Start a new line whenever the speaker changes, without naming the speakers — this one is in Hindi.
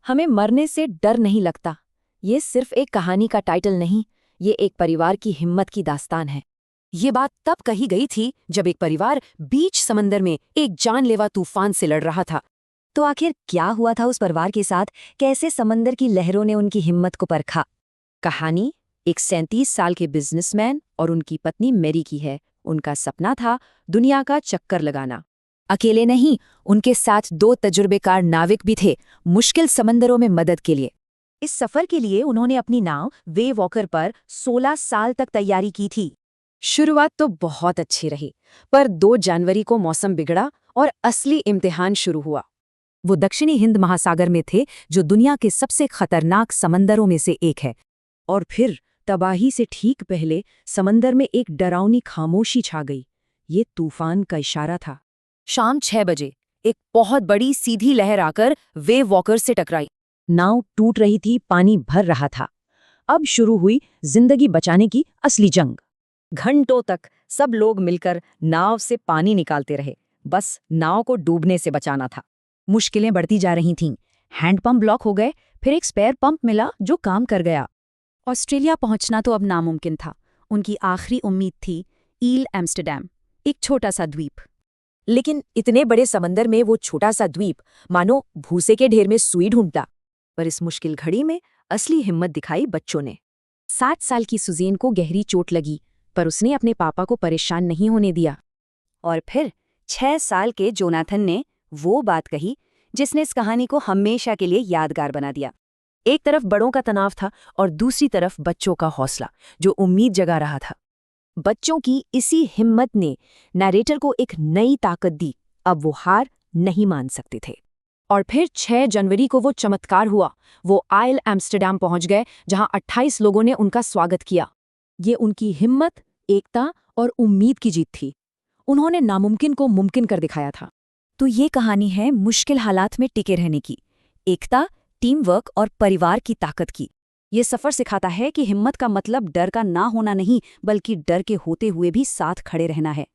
हमें मरने से डर नहीं लगता। ये सिर्फ एक कहानी का टाइटल नहीं, ये एक परिवार की हिम्मत की दास्तान है।
ये बात तब कही गई थी जब एक परिवार बीच समंदर में एक जानलेवा तूफान से लड़ रहा था।
तो आखिर क्या हुआ था उस परिवार के साथ? कैसे समंदर की लहरों ने उनकी हिम्मत को परखा?
कहानी एक 37 साल के बिजनेसमैन और उनकी पत्नी मैरी की है। उनका सपना था दुनिया का चक्कर लगाना। अकेले नहीं, उनके साथ 2 तजुर्बेकार नाविक भी थे, मुश्किल समंदरों में मदद के लिए।
इस सफर के लिए उन्होंने अपनी नाव वे वॉकर पर 16 साल तक तैयारी की थी।
शुरुआत तो बहुत अच्छी रही, पर 2 जनवरी को मौसम बिगड़ा और असली इम्तिहान शुरू हुआ।
वो दक्षिणी हिंद महासागर में थे, जो दुनिया के सबसे खतरनाक समंदरों में से एक है।
और फिर तबाही से ठीक पहले समंदर में एक डरावनी खामोशी छा गई। ये तूफान का इशारा था।
शाम 6 बजे एक बहुत बड़ी सीधी लहर आकर वे वॉकर से टकराई।
नाव टूट रही थी, पानी भर रहा था। अब शुरू हुई जिंदगी बचाने की असली जंग।
घंटों तक सब लोग मिलकर नाव से पानी निकालते रहे, बस नाव को डूबने से बचाना था। मुश्किलें बढ़ती जा रही थीं। हैंडपंप ब्लॉक हो गए, फिर एक स्पेयर पंप मिला जो काम कर गया। ऑस्ट्रेलिया पहुंचना तो अब नामुमकिन था। उनकी आखिरी उम्मीद थी ईल एम्स्टरडैम, एक छोटा सा द्वीप।
लेकिन इतने बड़े समंदर में वो छोटा सा द्वीप मानो भूसे के ढेर में सुई ढूंढता। पर इस मुश्किल घड़ी में असली हिम्मत दिखाई बच्चों ने। 7 साल की सुज़ैन को गहरी चोट लगी, पर उसने अपने पापा को परेशान नहीं होने दिया।
और फिर 6 साल के जोनाथन ने वो बात कही जिसने इस कहानी को हमेशा के लिए यादगार बना दिया। एक तरफ बड़ों का तनाव था और दूसरी तरफ बच्चों का हौसला, जो उम्मीद जगा रहा था।
बच्चों की इसी हिम्मत ने नैरेटर को एक नई ताकत दी। अब वो हार नहीं मान सकते थे। और फिर 6 जनवरी को वो चमत्कार हुआ। वो आइल एम्स्टरडैम पहुंच गए, जहां 28 लोगों ने उनका स्वागत किया। ये उनकी हिम्मत, एकता और उम्मीद की जीत थी। उन्होंने नामुमकिन को मुमकिन कर दिखाया था।
तो ये कहानी है मुश्किल हालात में टिके रहने की, एकता, टीम वर्क और परिवार की ताकत की। ये सफ़र सिखाता है कि हिम्मत का मतलब डर का ना होना नहीं, बल्कि डर के होते हुए भी साथ खड़े रहना है।